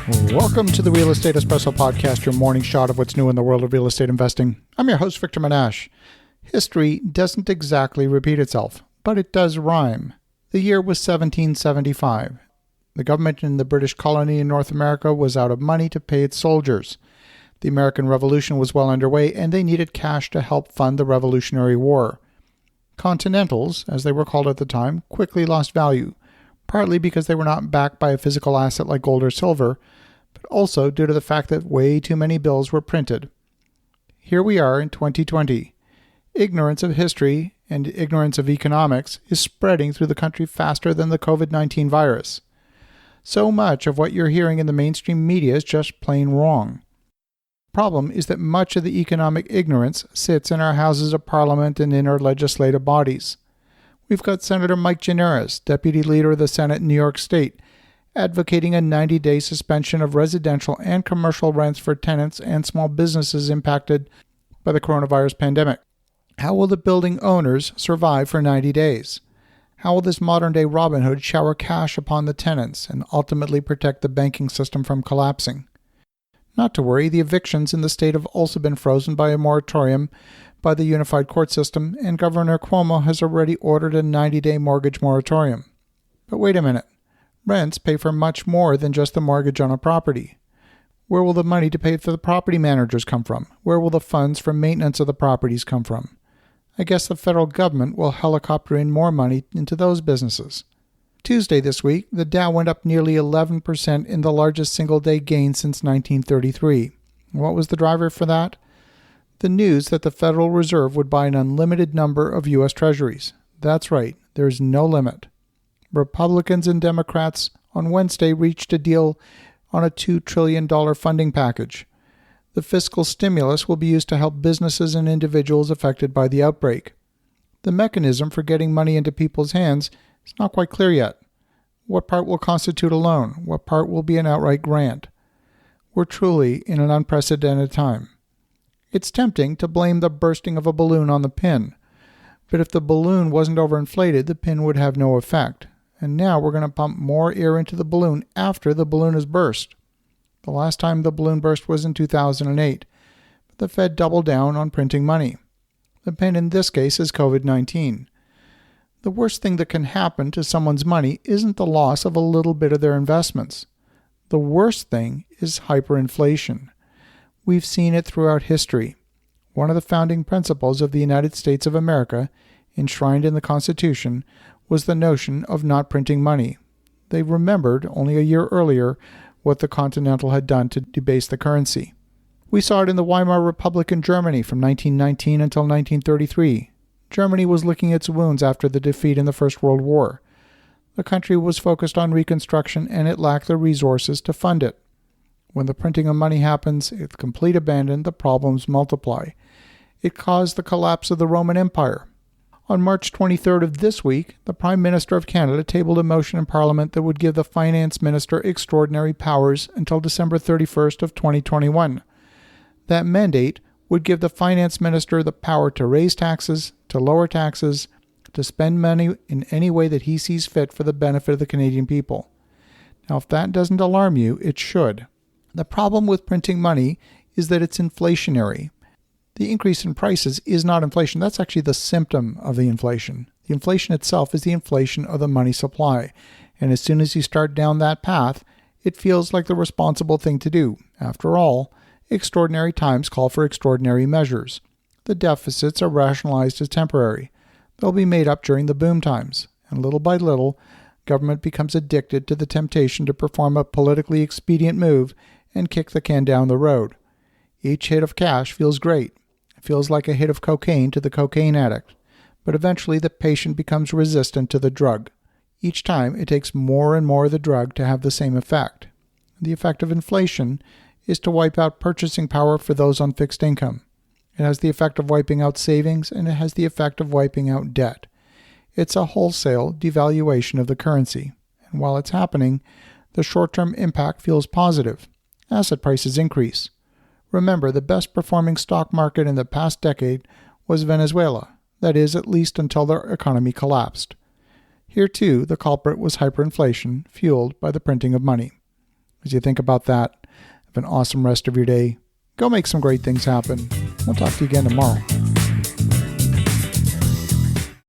Welcome to the Real Estate Espresso Podcast, your morning shot of what's new in the world of real estate investing. I'm your host, Victor Menashe. History doesn't exactly repeat itself, but it does rhyme. The year was 1775. The government in the British colony in North America was out of money to pay its soldiers. The American Revolution was well underway, and they needed cash to help fund the Revolutionary War. Continentals, as they were called at the time, quickly lost value, partly because they were not backed by a physical asset like gold or silver, but also due to the fact that way too many bills were printed. Here we are in 2020. Ignorance of history and ignorance of economics is spreading through the country faster than the COVID-19 virus. So much of what you're hearing in the mainstream media is just plain wrong. The problem is that much of the economic ignorance sits in our houses of parliament and in our legislative bodies. We've got Senator Mike Gianaris, Deputy Leader of the Senate in New York State, advocating a 90-day suspension of residential and commercial rents for tenants and small businesses impacted by the coronavirus pandemic. How will the building owners survive for 90 days? How will this modern-day Robin Hood shower cash upon the tenants and ultimately protect the banking system from collapsing? Not to worry, the evictions in the state have also been frozen by a moratorium by the unified court system, and Governor Cuomo has already ordered a 90-day mortgage moratorium. But wait a minute. Rents pay for much more than just the mortgage on a property. Where will the money to pay for the property managers come from? Where will the funds for maintenance of the properties come from? I guess the federal government will helicopter in more money into those businesses. Tuesday this week, the Dow went up nearly 11% in the largest single-day gain since 1933. What was the driver for that? The news that the Federal Reserve would buy an unlimited number of U.S. Treasuries. That's right, there's no limit. Republicans and Democrats on Wednesday reached a deal on a $2 trillion funding package. The fiscal stimulus will be used to help businesses and individuals affected by the outbreak. The mechanism for getting money into people's hands is not quite clear yet. What part will constitute a loan? What part will be an outright grant? We're truly in an unprecedented time. It's tempting to blame the bursting of a balloon on the pin, but if the balloon wasn't overinflated, the pin would have no effect. And now we're going to pump more air into the balloon after the balloon has burst. The last time the balloon burst was in 2008, but the Fed doubled down on printing money. The pin in this case is COVID-19. The worst thing that can happen to someone's money isn't the loss of a little bit of their investments. The worst thing is hyperinflation. We've seen it throughout history. One of the founding principles of the United States of America, enshrined in the Constitution, was the notion of not printing money. They remembered only a year earlier what the Continental had done to debase the currency. We saw it in the Weimar Republic in Germany from 1919 until 1933. Germany was licking its wounds after the defeat in the First World War. The country was focused on reconstruction and it lacked the resources to fund it. When the printing of money happens, with complete abandon, the problems multiply. It caused the collapse of the Roman Empire. On March 23rd of this week, the Prime Minister of Canada tabled a motion in Parliament that would give the Finance Minister extraordinary powers until December 31st of 2021. That mandate would give the Finance Minister the power to raise taxes, to lower taxes, to spend money in any way that he sees fit for the benefit of the Canadian people. Now, if that doesn't alarm you, it should. The problem with printing money is that it's inflationary. The increase in prices is not inflation. That's actually the symptom of the inflation. The inflation itself is the inflation of the money supply. And as soon as you start down that path, it feels like the responsible thing to do. After all, extraordinary times call for extraordinary measures. The deficits are rationalized as temporary. They'll be made up during the boom times. And little by little, government becomes addicted to the temptation to perform a politically expedient move and kick the can down the road. Each hit of cash feels great. It feels like a hit of cocaine to the cocaine addict, but eventually the patient becomes resistant to the drug. Each time it takes more and more of the drug to have the same effect. The effect of inflation is to wipe out purchasing power for those on fixed income. It has the effect of wiping out savings, and it has the effect of wiping out debt. It's a wholesale devaluation of the currency, and while it's happening, the short-term impact feels positive. Asset prices increase. Remember, the best performing stock market in the past decade was Venezuela, that is, at least until their economy collapsed. Here too, the culprit was hyperinflation, fueled by the printing of money. As you think about that, have an awesome rest of your day. Go make some great things happen. We'll talk to you again tomorrow.